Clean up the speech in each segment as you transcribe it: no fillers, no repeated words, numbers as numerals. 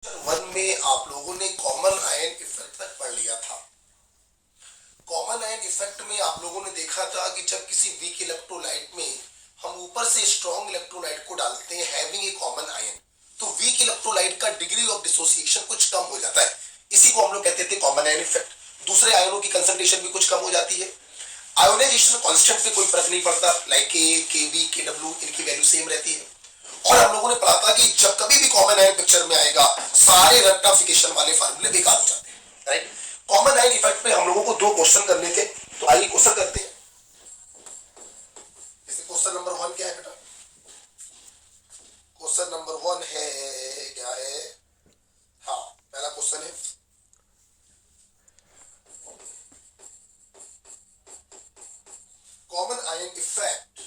One में आप लोगों ने कॉमन आयन इफेक्ट तक पढ़ लिया था। कॉमन आयन इफेक्ट में आप लोगों ने देखा था कि जब किसी वीक इलेक्ट्रोलाइट में हम ऊपर से स्ट्रॉन्ग इलेक्ट्रोलाइट को डालते हैं हैविंग ए कॉमन आयन, तो वीक इलेक्ट्रोलाइट का डिग्री ऑफ डिसोसिएशन कुछ कम हो जाता है। इसी को हम लोग कहते थे कॉमन आयन इफेक्ट। दूसरे आयनों की कंसंट्रेशन भी कुछ कम हो जाती है। आयोनाइजेशन कांस्टेंट पे कोई फर्क नहीं पड़ता, लाइक के बी के डब्ल्यू, इनकी वैल्यू सेम रहती है। और हम लोगों ने पढ़ा था कि जब कभी भी कॉमन आयन पिक्चर में आएगा सारे रेक्टिफिकेशन वाले फार्मूले बेकार हो जाते हैं, राइट। कॉमन आयन इफेक्ट में हम लोगों को दो क्वेश्चन करने थे, तो आइए क्वेश्चन करते हैं। जैसे क्वेश्चन नंबर 1 क्या है बेटा? क्वेश्चन नंबर 1 है, क्या है? हाँ, पहला क्वेश्चन है, common ion effect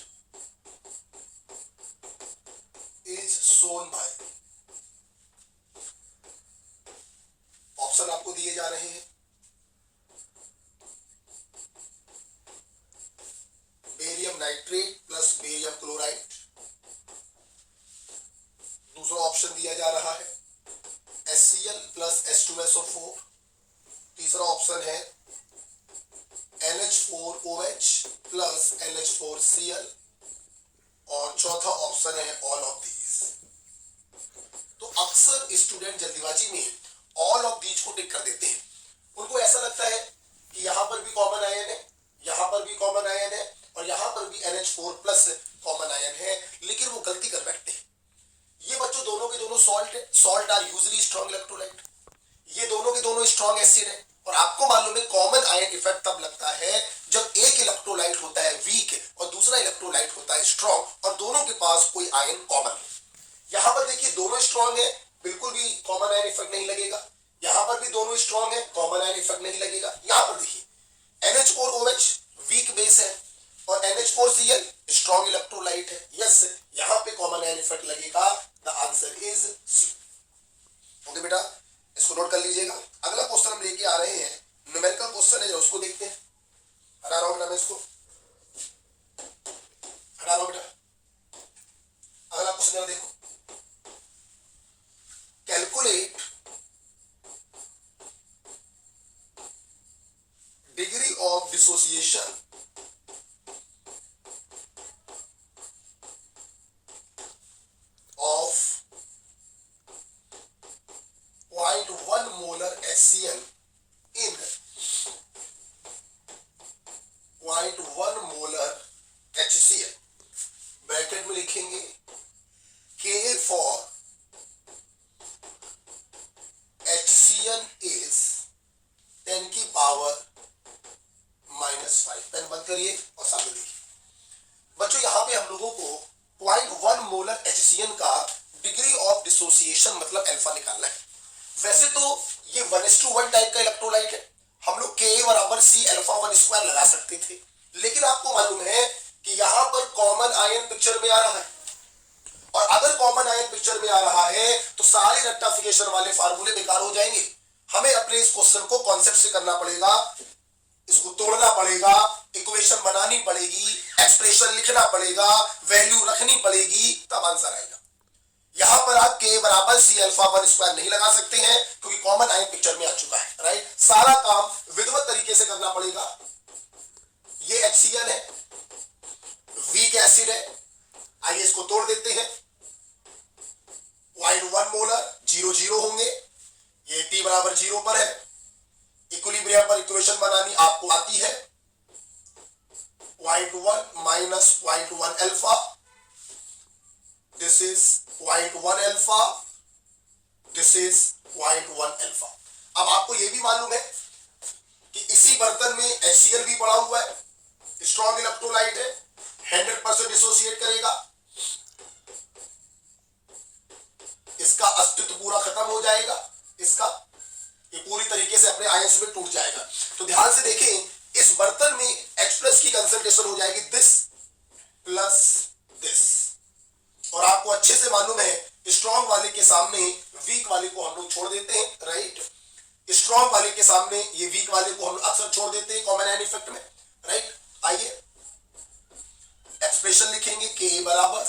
is shown by. Option आपको दिए जा रहे हैं, barium nitrate plus barium chloride. दूसरा ऑप्शन दिया जा रहा है HCl प्लस H2SO4। तीसरा ऑप्शन है NH4OH प्लस NH4Cl। और चौथा ऑप्शन है ऑल ऑफ दीज। तो अक्सर स्टूडेंट जल्दीबाजी में ऑल ऑफ दीज को टिक कर देते हैं। उनको ऐसा लगता है कि यहां पर भी कॉमन आयन है, यहां पर भी कॉमन आयन है और यहां पर भी NH4 प्लस कॉमन आयन है, लेकिन वो गलती कर बैठते हैं। ये बच्चों दोनों के दोनों सॉल्ट है, salt are usually strong electrolyte. ये दोनों के दोनों स्ट्रॉन्ग एसिड है। और आपको मालूम है कॉमन आयन इफेक्ट तब लगता है जब एक इलेक्ट्रोलाइट होता है वीक और दूसरा इलेक्ट्रोलाइट होता है स्ट्रॉन्ग और दोनों के पास कोई आयन कॉमन है। यहां पर देखिए दोनों स्ट्रॉन्ग है, बिल्कुल भी कॉमन आयन इफेक्ट नहीं लगेगा। यहां पर भी दोनों स्ट्रॉन्ग है, कॉमन आयन इफेक्ट नहीं लगेगा। यहां पर देखिए NH4OH वीक बेस है और NH4Cl स्ट्रॉन्ग इलेक्ट्रोलाइट है। यस, यहां पे कॉमन आयन इफेक्ट लगेगा। The answer is C. Okay बेटा, इसको नोट कर लीजिएगा। अगला क्वेश्चन हम लेके आ रहे हैं, न्यूमेरिकल क्वेश्चन है, उसको देखते हैं। हटा रहा हूं बेटा मैं इसको, हटा रहा हूं बेटा। अगला क्वेश्चन देखो, calculate degree of dissociation of 0.1 molar HCl in 0.1 molar HCl। Bracket में लिखेंगे K for HCl is 10 की पावर -5। पेन बंद करिए और सामने देखिए। बच्चों यहाँ पे हम लोगों को 0.1 मोलर HCl का डिग्री ऑफ डिसोसिएशन मतलब अल्फा निकालना है। वैसे तो ये 1:1 टाइप का इलेक्ट्रोलाइट है, हम लोग Ka बराबर C अल्फा 1 स्क्वायर लगा सकते थे, लेकिन आपको मालूम है कि यहाँ पर कॉमन आयन पिक्चर में आ रहा है और अगर कॉमन आयन पिक्चर में आ रहा है तो सारे रेक्टिफिकेशन वाले फार्मूले बेकार हो जाएंगे। हमें अपने इस क्वेश्चन को कॉन्सेप्ट से करना पड़ेगा, इसको तोड़ना पड़ेगा, इक्वेशन बनानी पड़ेगी, एक्सप्रेशन लिखना पड़ेगा, वैल्यू रखनी पड़ेगी, तब आंसर आएगा। यहां पर आप K बराबर C अल्फा 1 स्क्वायर नहीं लगा सकते हैं क्योंकि कॉमन आयन पिक्चर में आ चुका है, राइट। सारा काम विधिवत तरीके से करना पड़ेगा। ये HCl है, वीक एसिड है। आइए इसको तोड़ देते हैं। 0.1 मोलर 0 0 होंगे, ये T बराबर 0 पर है। इक्विलिब्रियम पर इक्वेशन बनानी आपको आती है। 0.1 minus 0.1 alpha, this is 0.1 alpha, this is 0.1 alpha. अब आपको यह भी मालूम है कि इसी बर्तन में HCl भी पड़ा हुआ है, स्ट्रॉन्ग इलेक्ट्रोलाइट है, 100% डिसोसिएट करेगा, इसका अस्तित्व पूरा खत्म हो जाएगा, इसका ये पूरी तरीके से अपने आयंस में टूट जाएगा। तो ध्यान से देखें, इस बर्तन में H+ की कंसंट्रेशन हो जाएगी दिस प्लस दिस। और आपको अच्छे से मालूम है स्ट्रॉन्ग वाले के सामने वीक वाले को हम लोग छोड़ देते हैं, राइट। स्ट्रॉन्ग वाले के सामने ये वीक वाले को हम अक्सर छोड़ देते हैं कॉमन आयन इफेक्ट में, राइट। आइए एक्सप्रेशन लिखेंगे K बराबर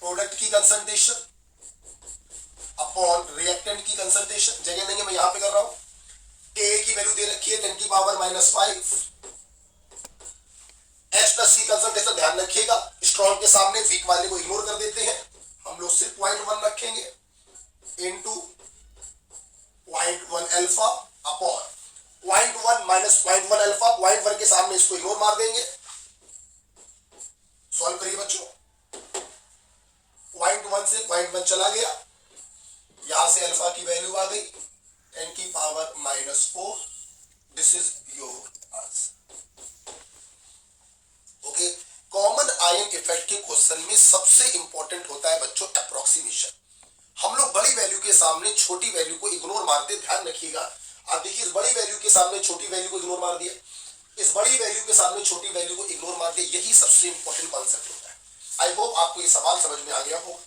प्रोडक्ट की कंसंट्रेशन अपॉन रिएक्टेंट की कंसंट्रेशन, जगह नहीं है मैं यहां पे कर रहा हूं, के की वैल्यू दे रखी है 10 की पावर -5, H प्लस की कंसंट्रेशन ध्यान रखिएगा, स्ट्रॉन्ग के सामने वीक वाले को इग्नोर कर देते हैं, हम लोग सिर्फ 0.1 रखेंगे into 0.1 alpha upon 0.1 minus 0.1 alpha, 0.1 के सामने इसको इग्नोर मार देंगे। सॉल्व करिए बच्चों, 0.1 से 0.1 चला गया, यहां से अल्फा की वैल्यू आ गई 10 की power -4, this is your answer. Okay, common ion effect के क्वेश्चन में सबसे इंपॉर्टेंट होता है बच्चों अप्रोक्सीमेशन। हम लोग बड़ी वैल्यू के सामने छोटी वैल्यू को इग्नोर मारते, ध्यान रखिएगा। आप देखिए, इस बड़ी वैल्यू के सामने छोटी वैल्यू को इग्नोर मार दिया, इस बड़ी वैल्यू के सामने छोटी वैल्यू को इग्नोर मार दिया, यही सबसे इंपॉर्टेंट कॉन्सेप्ट होता है। आई होप आपको ये सवाल समझ में आ गया हो।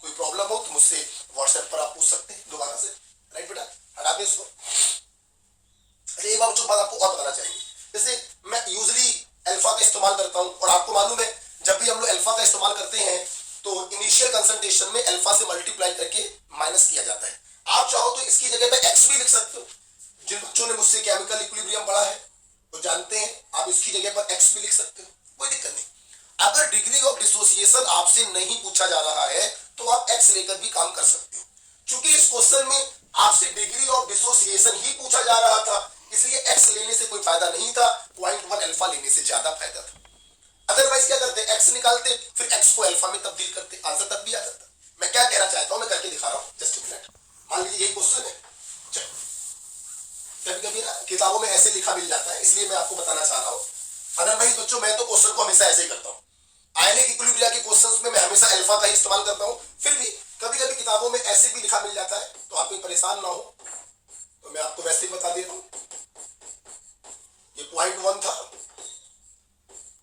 कोई प्रॉब्लम हो तो मुझसे व्हाट्सएप पर आप पूछ सकते हैं दोबारा से। राइट बेटा, हटा दे इसको। अच्छा, एक बात आपको और बताना चाहिए, जैसे मैं यूजली अल्फा का इस्तेमाल करता हूं, और आपको मालूम है जब भी हम लोग अल्फा का इस्तेमाल करते हैं तो इनिशियल कंसंट्रेशन में अल्फा से मल्टीप्लाई करके माइनस किया जाता है। आप चाहो तो इसकी जगह पे एक्स भी लिख सकते हो। जिन बच्चों ने मुझसे केमिकल इक्विलिब्रियम पढ़ा है वो जानते हैं, आप इसकी जगह पर एक्स भी लिख सकते हो, कोई दिक्कत नहीं। अगर डिग्री ऑफ डिसोसिएशन आपसे नहीं पूछा जा रहा है तो आप एक्स लेकर भी काम कर सकते हो। क्योंकि इस क्वेश्चन में आपसे डिग्री ऑफ डिसोसिएशन ही पूछा जा रहा था, इसलिए एक्स लेने से कोई फायदा नहीं था, 0.1 अल्फा लेने से ज्यादा फायदा था। अदरवाइज क्या करते, एक्स निकालते फिर एक्स को अल्फा में तब्दील करते, आंसर तब भी आ जाता। मैं क्या कहना चाहता हूं, मैं करके दिखा रहा हूं, जस्ट अ मिनट। मान लीजिए यही क्वेश्चन है, चलो कभी कभी ना किताबों में ऐसे लिखा मिल जाता है, इसलिए मैं आपको बताना चाह रहा हूं। अदरवाइज बच्चों मैं तो क्वेश्चन को हमेशा ऐसे ही करता हूं, आयनिक इक्विलिब्रियम के क्वेश्चंस में मैं हमेशा अल्फा का ही इस्तेमाल करता हूं। फिर भी कभी कभी किताबों में ऐसे भी लिखा मिल जाता है, तो आप कोई परेशान ना हो, तो मैं आपको वैसे ही बता दे रहा हूं। ये 0.1 था,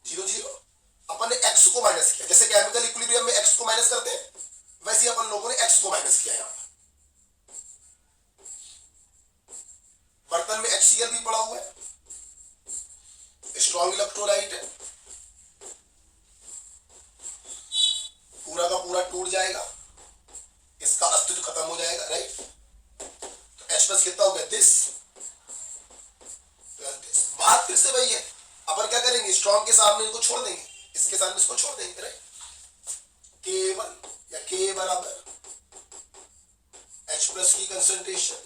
0 अपन ने x को माइनस किया, जैसे केमिकल इक्विलिब्रियम में x को माइनस करते हैं, वैसे ही अपन लोगों ने x को माइनस किया। यहां बर्तन में HCl भी पड़ा हुआ है, स्ट्रॉन्ग इलेक्ट्रोलाइट है, पूरा का पूरा टूट जाएगा, इसका अस्तित्व खत्म हो जाएगा। राइट, तो H प्लस कितना हो गया, दिस। बात फिर से वही है, अपन क्या करेंगे, स्ट्रॉन्ग के सामने इनको छोड़ देंगे, इसके सामने इसको छोड़ देंगे। राइट, K1 या K बराबर H प्लस की कंसंट्रेशन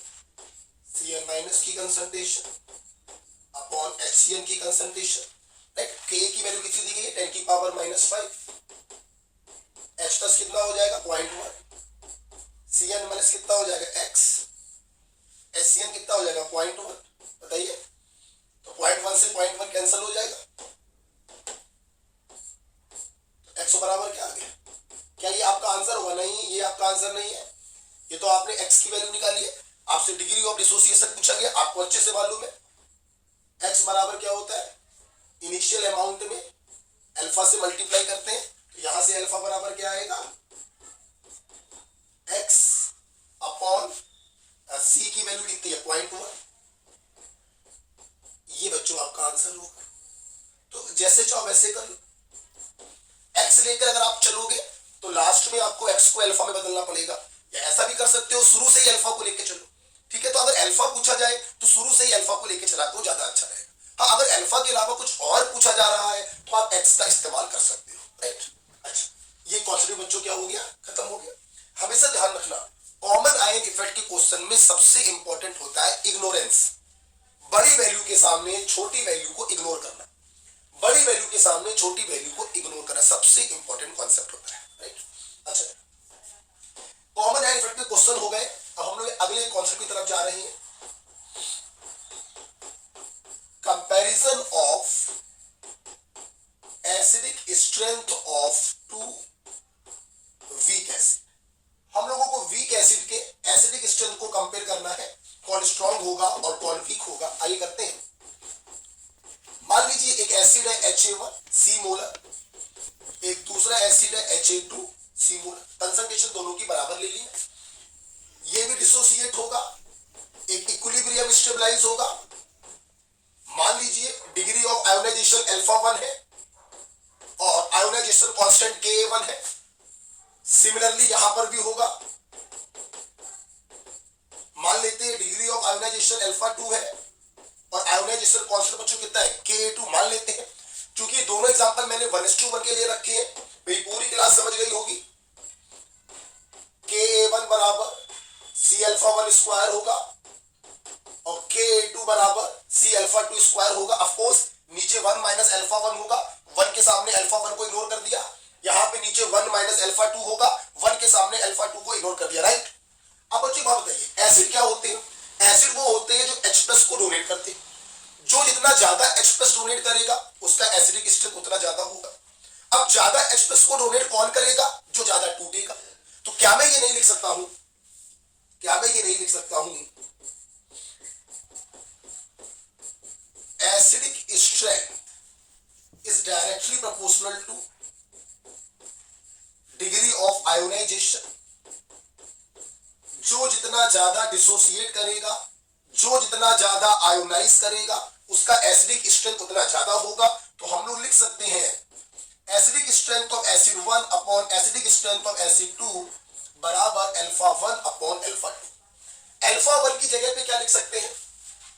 Cl माइनस की कंसंट्रेशन अपॉन HCl की कंसंट्रेशन। राइट, K की वैल्यू कितनी दी गई है, 10 की पावर -5, H प्लस कितना हो जाएगा 0.1, Cl माइनस कितना हो जाएगा x, HCl कितना हो जाएगा 0.1, बताइए। तो 0.1 से 0.1 कैंसिल हो जाएगा, तो x बराबर क्या आ गया। क्या ये आपका आंसर होगा, नहीं ये आपका आंसर नहीं है, ये तो आपने x की वैल्यू निकाली है। आपसे डिग्री ऑफ डिसोसिएशन पूछा गया, आपको अच्छे से मालूम है x बराबर क्या होता है, इनिशियल अमाउंट में अल्फा से मल्टीप्लाई करते हैं, तो यहां से अल्फा बराबर क्या आएगा, x अपॉन c की वैल्यू कितनी है 0.1, ये बच्चों आपका आंसर होगा। तो जैसे चाहो वैसे कर लो, x लेकर अगर आप चलोगे तो लास्ट में आपको x को अल्फा में बदलना पड़ेगा, या ऐसा भी कर सकते हो शुरू से ही अल्फा को लेकर चलो। ठीक है, तो अगर अल्फा पूछा जाए तो शुरू से ही अल्फा को लेकर चला तो ज्यादा अच्छा रहेगा। हाँ, अगर अल्फा के अलावा कुछ और पूछा जा रहा है तो आप x का इस्तेमाल कर सकते हो। राइट, अच्छा, ये कॉन्सेप्ट बच्चों क्या हो गया, खत्म हो गया। हमेशा ध्यान रखना, कॉमन आयन इफेक्ट के क्वेश्चन में सबसे इंपॉर्टेंट होता है इग्नोरेंस। बड़ी वैल्यू के सामने छोटी वैल्यू को इग्नोर करना, बड़ी वैल्यू के सामने छोटी वैल्यू को इग्नोर करना सबसे इंपॉर्टेंट कॉन्सेप्ट होता है। राइट, अच्छा, कॉमन आयन इफेक्ट के क्वेश्चन हो गए। अब हम लोग अगले कॉन्सेप्ट की तरफ जा रहे हैं, comparison of acidic strength of two weak acid. हम लोगों को वीक एसिड के एसिडिक स्ट्रेंथ को कंपेयर करना है, कौन स्ट्रॉन्ग होगा और कौन वीक होगा। आइए करते हैं। मान लीजिए एक एसिड है Ha1 C मोलर, एक दूसरा एसिड है Ha2 C मोलर, कंसंट्रेशन दोनों की बराबर ले ली, ये भी डिसोसिएट होगा, एक इक्विलिब्रियम स्टेबलाइज होगा। मान लीजिए डिग्री ऑफ आयोनाइजेशन α1 है और आयोनाइजेशन कांस्टेंट Ka1 है। सिमिलरली यहां पर भी होगा, आयोनाइजेशन अल्फा 2 है और आयोनाइजेशन कांस्टेंट बच्चों कितना है Ka2 मान लेते हैं। क्योंकि दोनों एग्जांपल मैंने 1:1 के लिए रखे हैं, मेरी पूरी क्लास समझ गई होगी। Ka1 बराबर C अल्फा 1 स्क्वायर होगा और Ka2 बराबर C अल्फा 2 स्क्वायर होगा। ऑफ कोर्स नीचे 1 माइनस अल्फा 1 होगा, 1 के सामने अल्फा 1 को इग्नोर कर दिया। यहाँ पे नीचे 1 माइनस अल्फा 2 होगा, 1 के सामने अल्फा 2 को इग्नोर कर दिया, राइट। अब बच्चों बात बताइए, एसिड क्या होते हैं? एसिड वो होते हैं जो H+ को डोनेट करते हैं। जो जितना ज्यादा H+ डोनेट करेगा उसका एसिडिक स्ट्रेंथ उतना ज्यादा होगा। अब ज्यादा H+ को डोनेट कौन करेगा? जो ज्यादा टूटेगा। तो क्या मैं ये नहीं लिख सकता हूं, acidic strength is directly proportional to degree of ionization. जो जितना ज्यादा डिसोसिएट करेगा, जो जितना ज्यादा आयोनाइज करेगा उसका एसिडिक स्ट्रेंथ उतना ज्यादा होगा। तो हम लोग लिख सकते हैं acidic strength of acid 1 upon acidic strength of acid 2 बराबर अल्फा 1 अपॉन अल्फा 2। अल्फा 1 की जगह पे क्या लिख सकते हैं?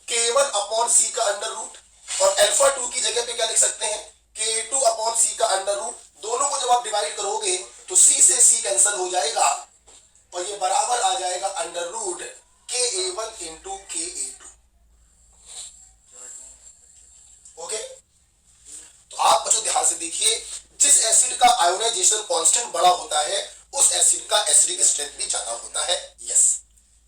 K1 अपॉन C का अंडर रूट, और अल्फा 2 की जगह पे क्या लिख सकते हैं? K2 अपॉन C का अंडर रूट। दोनों को जब आप डिवाइड करोगे तो C से C कैंसिल हो जाएगा और ये बराबर आ जाएगा under root Ka1 into Ka2। Okay, तो आप बच्चों ध्यान से देखिए, जिस एसिड का आयोनाइजेशन कांस्टेंट बड़ा होता है उस एसिड का एसिडिक स्ट्रेंथ भी ज्यादा होता है। यस,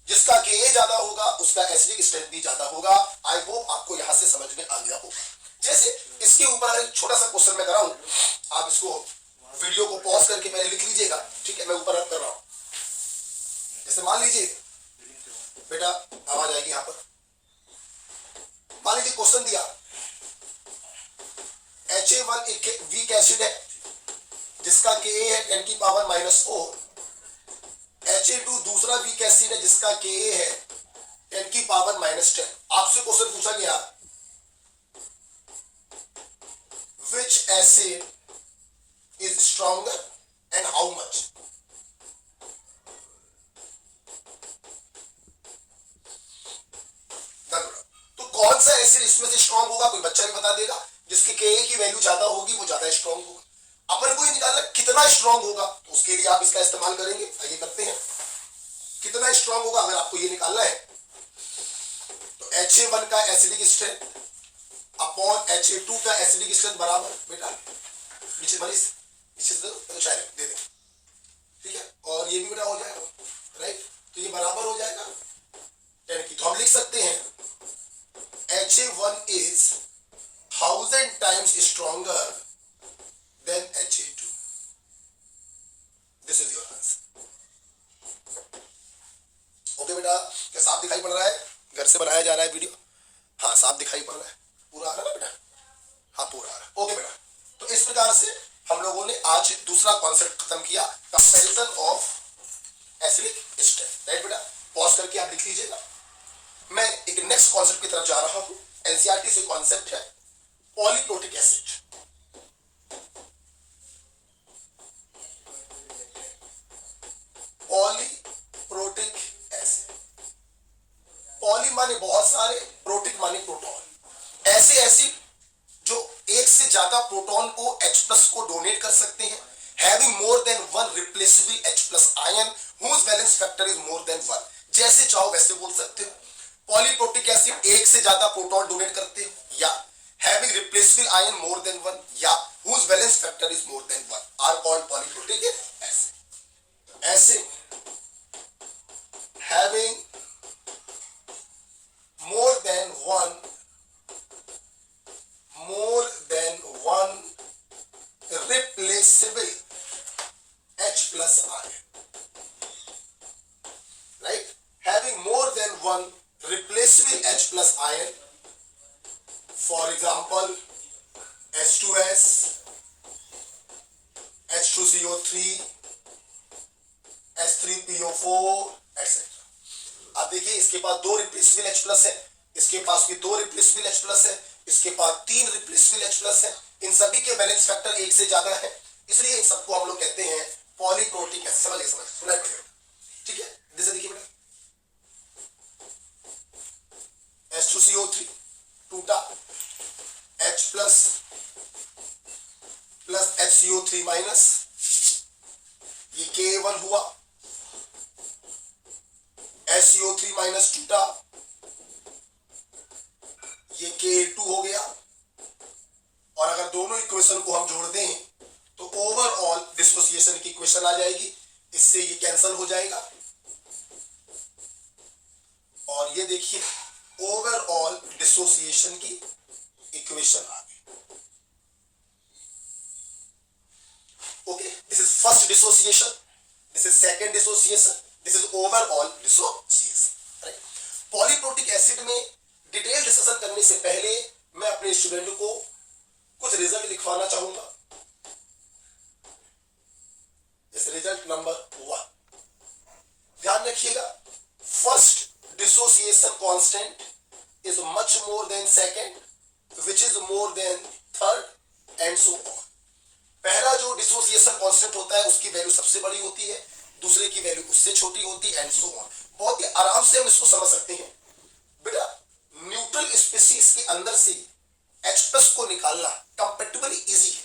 जिसका Ka ज्यादा होगा उसका एसिडिक स्ट्रेंथ भी ज्यादा होगा। आई होप आपको यहां से समझ में आ गया होगा। जैसे इसके ऊपर एक छोटा सा क्वेश्चन मैं कराऊं, आप इसको वीडियो को पॉज करके पहले लिख लीजिएगा, ठीक है? मैं ऊपर रख कर रहा हूं। जैसे मान लीजिए बेटा, आवाज आएगी यहां पर। मान लीजिए क्वेश्चन दिया, Ha1 एक वीक एसिड है जिसका Ka है 10 की पावर -4। Ha2 दूसरा वीक एसिड है जिसका Ka है 10 की पावर -10। आपसे क्वेश्चन पूछा गया, which acid is stronger and how much? तो कौन सा एसिड इसमें से स्ट्रॉन्ग होगा? कोई बच्चा भी बता देगा। जिसकी Ka की वैल्यू ज्यादा होगी वो ज्यादा स्ट्रॉन्ग होगा। अपन को ये निकालना कितना स्ट्रॉन्ग होगा, तो उसके लिए आप इसका इस्तेमाल करेंगे। आइए करते हैं, कितना स्ट्रॉन्ग होगा अगर आपको ये निकालना है तो Ha1 का एसिडिक स्ट्रेंथ अपॉन Ha2 का एसिडिक स्ट्रेंथ बराबर, बेटा नीचे मनीष नीचे तो शायद दे दे, ठीक है? और ये भी बेटा हो जाएगा, राइट? तो ये बराबर हो जाएगा 10 की। तो हम लिख सकते हैं Ha1 is 1000 times stronger than Ha2. This is your answer. Okay बेटा, क्या साफ दिखाई पड़ रहा है? घर से बनाया जा रहा है वीडियो? हाँ, साफ दिखाई पड़ रहा है, पूरा आ रहा है बेटा? हाँ, पूरा आ रहा है। ओके बेटा, तो इस प्रकार से हम लोगों ने आज दूसरा कॉन्सेप्ट खत्म किया, comparison of acidic strength, right बेटा? पॉज करके आप लिख लीजिएगा। मैं एक नेक्स्ट कॉन्सेप्ट की तरफ जा रहा हूं। एनसीईआरटी से कॉन्सेप्ट है polyprotic acid. Polyprotic acid, poly माने बहुत सारे, प्रोटिक माने प्रोटॉन। ऐसे एसिड जो एक से ज्यादा प्रोटॉन को H+ को डोनेट कर सकते हैं, having more than one replaceable H+ ion whose valence factor is more than 1। जैसे चाहो वैसे बोल सकते हो। पॉलीप्रोटिक एसिड एक से ज्यादा प्रोटॉन डोनेट करते हैं, या having replaceable ion more than 1, या whose valence factor is more than 1 are called polyprotic acid. Acid having more than one replaceable H+ ion, right? Having more than one replaceable H+ ion, for example H2S, H2CO3, H3PO4 etc. अब देखिए, इसके पास 2 replaceable H+ है, इसके पास भी 2 replaceable H+ है, इसके पास 3 replaceable H+ है। इन सभी के वैलेंस फैक्टर 1 से ज्यादा है, इसलिए इन सबको हम लोग कहते हैं पॉलीप्रोटिक एसिड। समझिए, सुना, ठीक है? जैसे देखिए बेटा, SiO3 माइनस, ये Ka1 हुआ, SiO3 माइनस टूटा, ये Ka2 हो गया, और अगर दोनों इक्वेशन को हम जोड़ दें तो ओवरऑल डिसोसिएशन की इक्वेशन आ जाएगी, इससे ये कैंसिल हो जाएगा, और ये देखिए ओवरऑल डिसोसिएशन की इक्वेशन आ गई। Okay, this is first dissociation, this is second dissociation, this is overall dissociation, right. Polyprotic acid में डिटेल डिस्कशन करने से पहले मैं अपने स्टूडेंट को कुछ रिजल्ट लिखवाना चाहूंगा। इस रिजल्ट नंबर 1 ध्यान रखिएगा, first dissociation constant is much more than second which is more then third and so on. पहला जो डिसोसिएशन कांस्टेंट होता है उसकी वैल्यू सबसे बड़ी होती है, दूसरे की वैल्यू उससे छोटी होती है एंड सो ऑन। बहुत ही आराम से हम इसको समझ सकते हैं। बेटा न्यूट्रल स्पीशीज के अंदर से H+ को निकालना कंपैरेटिवली इजी है,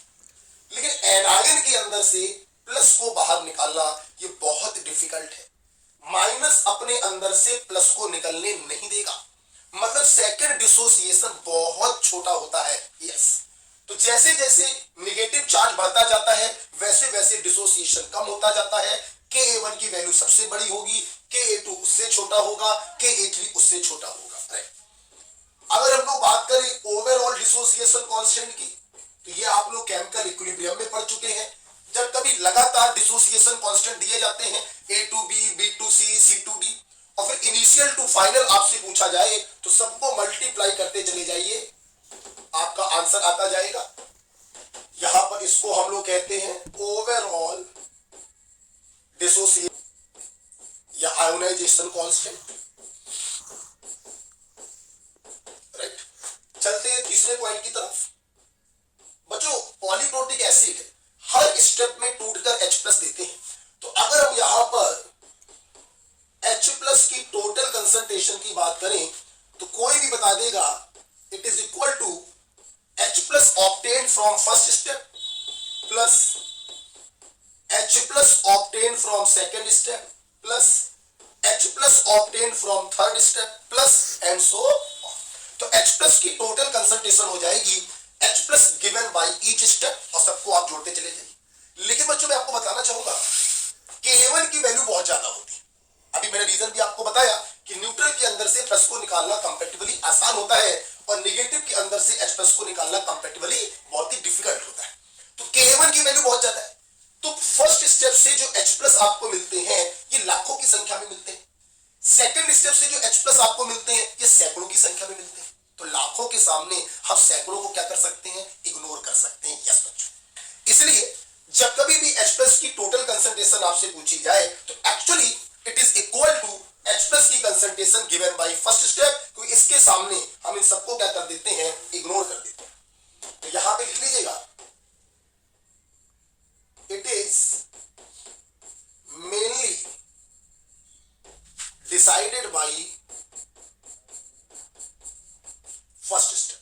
लेकिन एनायन के अंदर से प्लस को बाहर निकालना ये बहुत डिफिकल्ट है। माइनस अपने अंदर से प्लस को निकलने नहीं देगा, मतलब सेकंड डिसोसिएशन बहुत छोटा होता है। यस, तो जैसे जैसे नेगेटिव चार्ज बढ़ता जाता है वैसे वैसे डिसोसिएशन कम होता जाता है। Ka1 की वैल्यू सबसे बड़ी होगी, Ka2 उससे छोटा होगा, Ka3 उससे छोटा होगा, राइट। अगर हम लोग बात करें ओवरऑल डिसोसिएशन कांस्टेंट की, तो ये आप लोग केमिकल इक्विलिब्रियम में पढ़ चुके हैं। जब कभी लगातार डिसोसिएशन कांस्टेंट दिए जाते हैं A2B, B2C, C2D, और फिर इनिशियल टू फाइनल आपसे पूछा जाए तो सबको मल्टीप्लाई करते चले जाइए, आपका आंसर आता जाएगा। यहां पर इसको हम लोग कहते हैं ओवरऑल डिसोसिएशन या आयोनाइजेशन कांस्टेंट, राइट। चलते हैं तीसरे पॉइंट की तरफ। बच्चों पॉलीप्रोटिक एसिड हर स्टेप में टूटकर H+ देते हैं, तो अगर हम यहां पर H+ की टोटल कंसंट्रेशन की बात करें तो कोई भी बता देगा it is equal to H+ obtained from first step plus H+ obtained from second step plus H+ obtained from third step plus and so on. तो H+ की टोटल कंसंट्रेशन हो जाएगी H+ given by each step, और सबको आप जोड़ते चले जाइए। लेकिन बच्चों मैं आपको बताना चाहूंगा Ka1 की वैल्यू बहुत ज्यादा होती है। अभी मैंने रीजन भी आपको बताया कि न्यूट्रल के अंदर से प्लस को निकालना कंपैरेटिवली आसान होता है और नेगेटिव के अंदर से H+ को निकालना कंपैरेटिवली बहुत ही डिफिकल्ट होता है। तो Ka1 की वैल्यू बहुत ज्यादा है, तो फर्स्ट स्टेप से जो H+ आपको मिलते हैं ये लाखों की संख्या में मिलते हैं, सेकंड स्टेप से जो H+ आपको मिलते हैं ये सैकड़ों की संख्या में मिलते हैं। तो लाखों के सामने हम सैकड़ों को क्या कर सकते हैं, इग्नोर कर सकते हैं। यस बच्चों, इसलिए जब कभी भी H+ की टोटल कंसंट्रेशन आपसे पूछी जाए तो actually it is equal to H+ की concentration given by first step, क्योंकि इसके सामने हम इन सबको क्या कर देते हैं, इग्नोर कर देते हैं। तो यहां पे लिख लीजिएगा it is mainly decided by first step.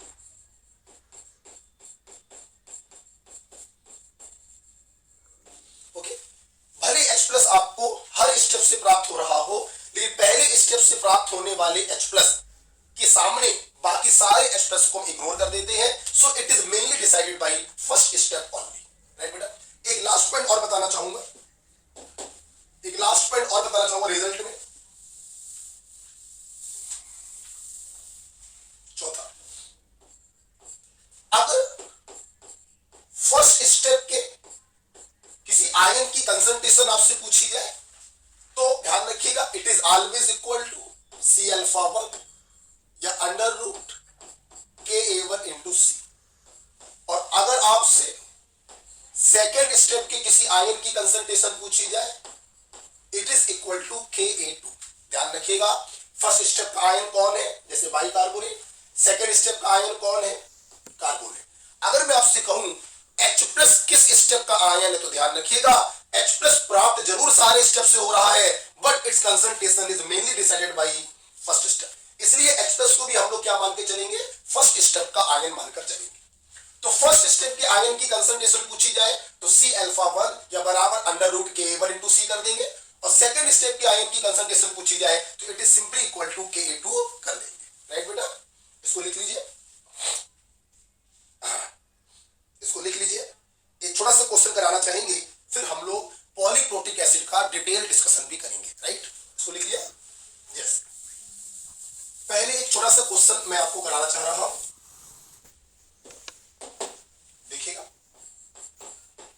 Okay, भले H+ आपको हर स्टेप से प्राप्त हो रहा हो, लेकिन पहले स्टेप से प्राप्त होने वाले H+ के सामने बाकी सारे H+ को हम इग्नोर कर देते हैं। So it is mainly decided by first step only, right बेटा। एक लास्ट पॉइंट और बताना चाहूंगा, रिजल्ट में चौथा, अगर फर्स्ट स्टेप के किसी आयन की कंसंट्रेशन आपसे पूछी जाए तो ध्यान रखिएगा it is always equal to C∝1 या √ Ka1 × C। और अगर आपसे सेकेंड स्टेप के किसी आयन की कंसंट्रेशन पूछी जाए it is equal to Ka2। ध्यान रखिएगा फर्स्ट स्टेप का आयन कौन है, जैसे बाइकार्बोनेट, सेकेंड स्टेप का आयन कौन है, कार्बोनेट। अगर मैं आपसे कहूं H+ किस स्टेप का आयन है तो ध्यान रखिएगा H+ प्राप्त जरूर सारे स्टेप से हो रहा है but it's concentration is mainly decided by first step, इसलिए H+ को भी हम लोग क्या मान के चलेंगे, फर्स्ट स्टेप का आयन मानकर चलेंगे। तो फर्स्ट स्टेप के आयन की कंसंट्रेशन पूछी जाए तो सी अल्फा 1 या बराबर अंडर रूट Ka1 इंटू सी कर देंगे, और सेकंड स्टेप के आयन की कंसंट्रेशन पूछी जाए तो it is simply equal to Ka2 कर देंगे। राइट बेटा, इसको लिख लीजिए, इसको लिख लीजिए। एक छोटा सा क्वेश्चन कराना चाहेंगे, फिर हम लोग पॉलीप्रोटिक एसिड का डिटेल डिस्कशन भी करेंगे। राइट, इसको लिख लिया। यस, पहले एक छोटा सा क्वेश्चन मैं आपको कराना चाह रहा हूं, देखिएगा।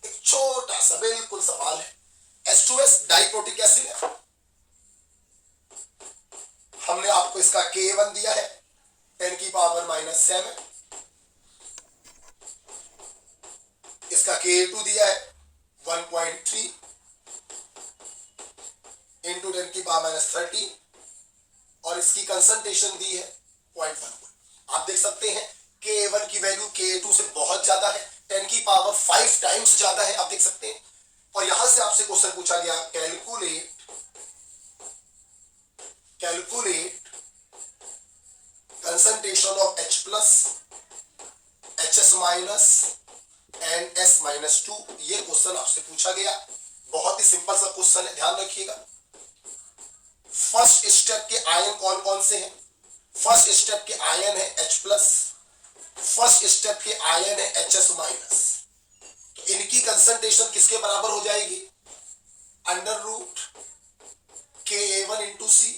एक छोटा सा बिल्कुल सवाल है। H2S डाइप्रोटिक एसिड है, हमने आपको इसका Ka1 दिया है 10⁻⁻7, इसका Ka2 दिया है 1.3 इंटू 10⁻13 और इसकी कंसंट्रेशन दी है 0.11। आप देख सकते हैं Ka1 की वैल्यू Ka2 से बहुत ज्यादा है, 10⁵ टाइम्स ज्यादा है, आप देख सकते हैं। और यहां से आपसे क्वेश्चन पूछा गया, calculate concentration of H plus, HS minus and S minus 2। ये क्वेश्चन आपसे पूछा गया, बहुत ही सिंपल सा क्वेश्चन है, ध्यान रखिएगा। फर्स्ट स्टेप के आयन कौन कौन से हैं? फर्स्ट स्टेप के आयन है H प्लस, फर्स्ट स्टेप के आयन है HS माइनस। तो इनकी कंसंट्रेशन किसके बराबर हो जाएगी? अंडर रूट Ka1 इंटू सी।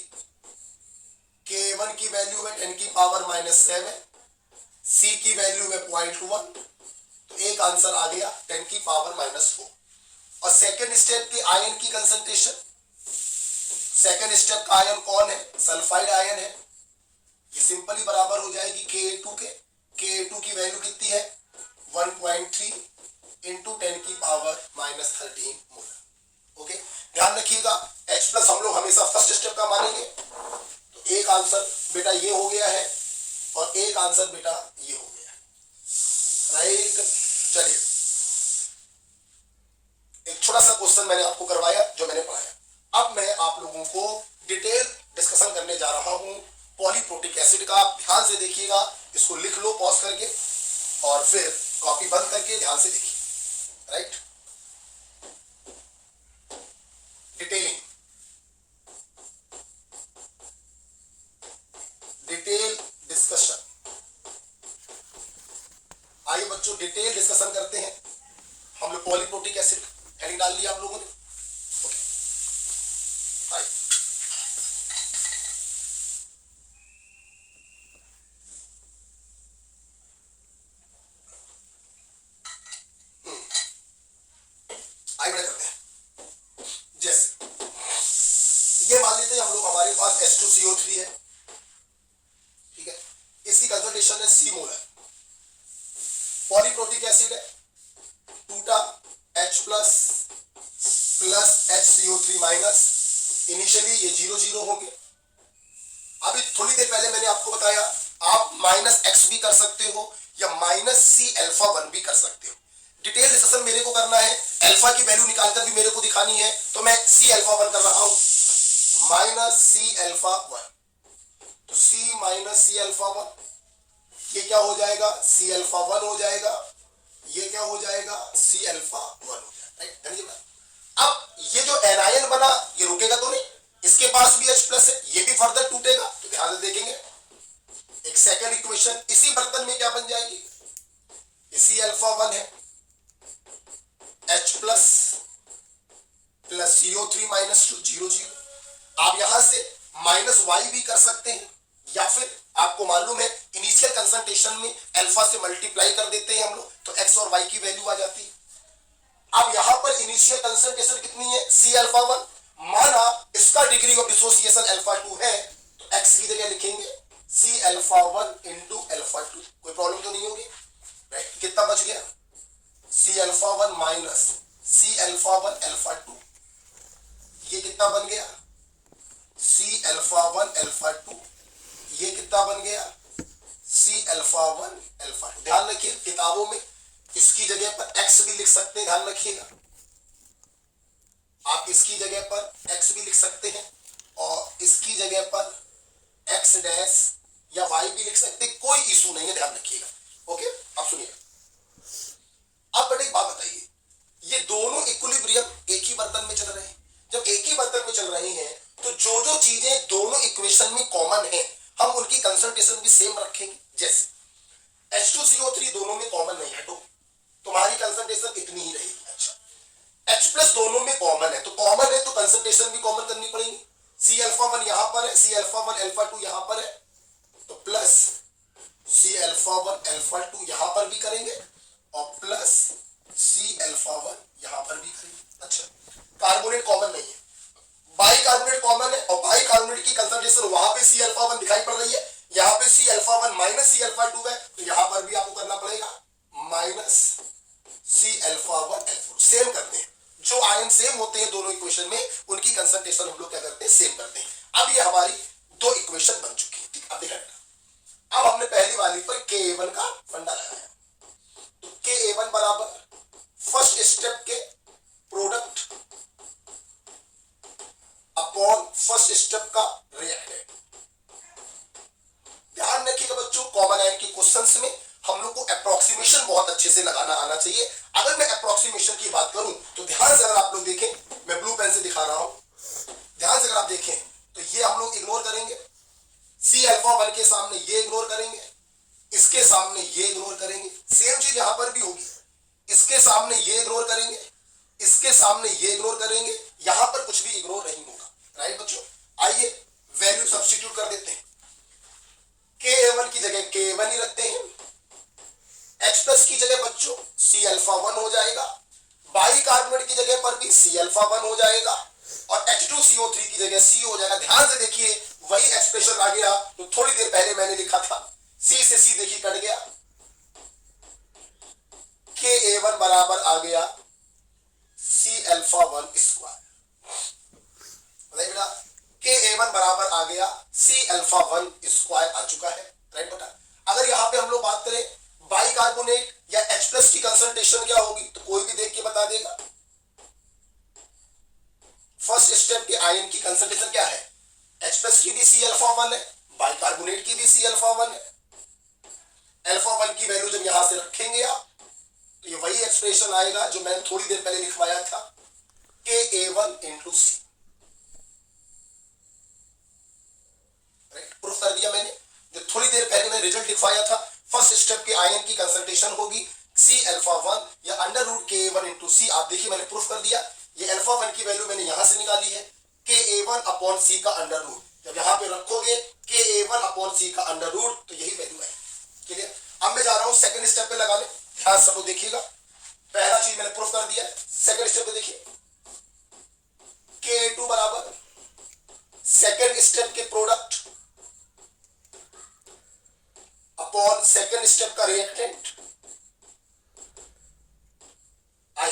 Ka1 की वैल्यू है 10⁻⁻7, सी की वैल्यू है 0.1, तो एक आंसर आ गया 10⁻⁻4। और सेकेंड स्टेप के आयन की कंसंट्रेशन, सेकेंड स्टेप का आयन कौन है? सल्फाइड आयन है। ये सिंपली बराबर हो जाएगी Ka2 के। Ka2 की वैल्यू कितनी है? 1.3 इंटू 10⁻⁻13 मोलर। ओके, ध्यान रखिएगा, H प्लस हम लोग हमेशा फर्स्ट स्टेप का मानेंगे। तो एक आंसर बेटा ये हो गया है और एक आंसर बेटा ये हो गया है। राइट, चलिए एक छोटा सा क्वेश्चन मैंने आपको करवाया जो मैंने पढ़ाया। अब मैं आप लोगों को डिटेल डिस्कशन करने जा रहा हूं पॉलीप्रोटिक एसिड का। ध्यान से देखिएगा, इसको लिख लो पॉज करके और फिर कॉपी बंद करके ध्यान से देखिए। Right, detailing, detail discussion. आइए बच्चों डिटेल डिस्कशन करते हैं। हम लोग पॉलीप्रोटिक एसिड हेडिंग डाल लिया आप लोगों ने। ओके, आइए आइए बड़े करते हैं। जैसे ये मान लेते हैं हम लोग, हमारे पास H2CO3 है, ठीक है, इसकी कंसंट्रेशन है C मोलर। पॉलीप्रोटिक एसिड है, 2 H plus plus HCO3 minus. Initially ये 0 होंगे। अभी थोड़ी देर पहले मैंने आपको बताया आप -X भी कर सकते हो या -C⁴1 भी कर सकते हो। डिटेल डिस्कशन मेरे को करना है, अल्फा की वैल्यू निकालकर भी मेरे को दिखानी है, तो मैं C⁴1 कर रहा हूं, -C⁴1। तो C माइनस C⁴1, ये क्या हो जाएगा? C⁴1 हो जाएगा, ये क्या हो जाएगा? C⁴1 हो जाएगा। राइट, अब ये जो एनायन बना ये रुकेगा तो नहीं, इसके पास भी H प्लस है, ये भी फर्दर टूटेगा। तो ध्यान से देखेंगे, एक सेकंड इक्वेशन इसी बर्तन में क्या बन जाएगी? C⁴1 है, H plus plus CO3 minus 2 0। आप यहां से -Y भी कर सकते हैं, या फिर आपको मालूम है इनिशियल कंसंट्रेशन में अल्फा से मल्टीप्लाई कर देते हैं हम लोग, तो X और Y की वैल्यू आ जाती है। अब यहां पर इनिशियल कंसंट्रेशन कितनी है? C⁴1। माना इसका डिग्री ऑफ डिसोसिएशन α2 है, तो X की जगह लिखेंगे C⁴1 इंटू α2। कोई प्रॉब्लम तो नहीं होगी? राइट, कितना बच गया? C⁴1 माइनस C⁴1 α2, ये कितना बन गया? C⁴1 α2, ये कितना बन गया? C⁴1 α2। ध्यान रखिए, किताबों में इसकी जगह पर X भी लिख सकते हैं, ध्यान रखिएगा। आप इसकी जगह पर X भी लिख सकते हैं और इसकी जगह पर X डैश या Y भी लिख सकते हैं, कोई इशू नहीं है, ध्यान रखिएगा। ओके, अब सुनिए, अब बेटे एक बात बताइए, ये दोनों इक्विलिब्रियम एक ही बर्तन में चल रहे हैं। जब एक ही बर्तन में चल रहे हैं तो जो जो चीजें दोनों इक्वेशन में कॉमन है हम उनकी कंसंट्रेशन भी सेम रखेंगे। जैसे H2CO3 दोनों में कॉमन नहीं है, तो तुम्हारी कंसंट्रेशन इतनी ही रहेगी। अच्छा, H प्लस दोनों में कॉमन है, तो कॉमन है तो कंसंट्रेशन भी कॉमन करनी पड़ेगी। C अल्फा 1 यहां पर है, C अल्फा 1 अल्फा 2 यहां पर है, तो प्लस C अल्फा 1 अल्फा 2 यहां पर भी करेंगे और प्लस C अल्फा 1 यहां पर भी करेंगे। अच्छा, कार्बोनेट कॉमन नहीं है, बाई कार्बोनेट कॉमन है और बाई कार्बोनेट की कंसंट्रेशन वहां पे C अल्फा 1 दिखाई पड़ रही है, यहां पे C alpha 1 minus C alpha 2 है, तो यहां पर भी आपको करना पड़ेगा minus C alpha 1 alpha 2। Same करते हैं, जो आयन सेम होते हैं दोनों इक्वेशन में उनकी कंसंट्रेशन हम लोग क्या करते हैं, सेम करते हैं। अब ये हमारी दो इक्वेशन बन चुकी है। ठीक, अब देखा, अब हमने पहली वाली पर Ka1 का फंडा लगाया, तो Ka1 बराबर फर्स्ट स्टेप के प्रोडक्ट अपॉन फर्स्ट स्टेप का रिएक्टेंट। ध्यान रखिएगा बच्चों, कॉमन आयन के क्वेश्चंस में हम लोग को अप्रोक्सीमेशन बहुत अच्छे से लगाना आना चाहिए। अगर मैं अप्रोक्सीमेशन की बात करूं तो ध्यान से अगर आप लोग देखें, मैं ब्लू पेन से दिखा रहा हूं, ध्यान से अगर आप देखें तो ये हम लोग इग्नोर करेंगे, C अल्फा 1 के सामने ये इग्नोर करेंगे, इसके सामने ये इग्नोर करेंगे। सेम चीज यहां पर भी होगी, इसके सामने ये इग्नोर करेंगे, इसके सामने ये इग्नोर करेंगे, यहां पर कुछ भी इग्नोर नहीं होगा। राइट बच्चों, आइए वैल्यू सब्स्टिट्यूट कर देते हैं। Ka1 की जगह K1 ही रखते हैं, H प्लस की जगह बच्चों C अल्फा 1 हो जाएगा, बाई कार्बोनेट की जगह पर भी C अल्फा 1 हो जाएगा और H2CO3 की जगह C हो जाएगा। ध्यान से देखिए, वही एक्सप्रेशन आ गया तो थोड़ी देर पहले मैंने लिखा था, C से C देखिए कट गया, Ka1 बराबर आ गया C अल्फा 1 स्क्वायर। बेटा Ka1 बराबर आ गया C अल्फा 1 स्क्वायर आ चुका है। राइट बेटा, अगर यहां पे हम लोग बात करें बाई कार्बोनेट या H प्लस की कंसंट्रेशन क्या होगी, तो कोई भी देख के बता देगा। फर्स्ट स्टेप के आयन की कंसंट्रेशन क्या है, H प्लस की भी C अल्फा 1 है, बाई कार्बोनेट की भी C अल्फा 1 है। अल्फा 1 की वैल्यू जब यहां से रखेंगे आप तो ये वही एक्सप्रेशन आएगा जो मैंने थोड़ी देर पहले लिखवाया था, Ka1 इंटू C। प्रूफ कर दिया मैंने, जो थोड़ी देर पहले मैंने रिजल्ट लिखवाया था, फर्स्ट स्टेप के आयन की कंसंट्रेशन होगी C अल्फा 1 या under root Ka1 into C। आप देखिए मैंने प्रूफ कर दिया, ये अल्फा 1 की वैल्यू मैंने यहां से निकाली है, Ka1 अपॉन C का अंडर रूट, जब यहां पे रखोगे Ka1 अपॉन C का अंडर रूट तो यही वैल्यू है। क्लियर, अब मैं जा रहा हूं सेकंड स्टेप पे लगाने, ध्यान सब देखिएगा। पहला चीज मैंने प्रूफ कर दिया है, सेकंड स्टेप पे देखिए, Ka2 बराबर सेकंड स्टेप के प्रोडक्ट अपॉन सेकंड स्टेप का रिएक्टेंट आई।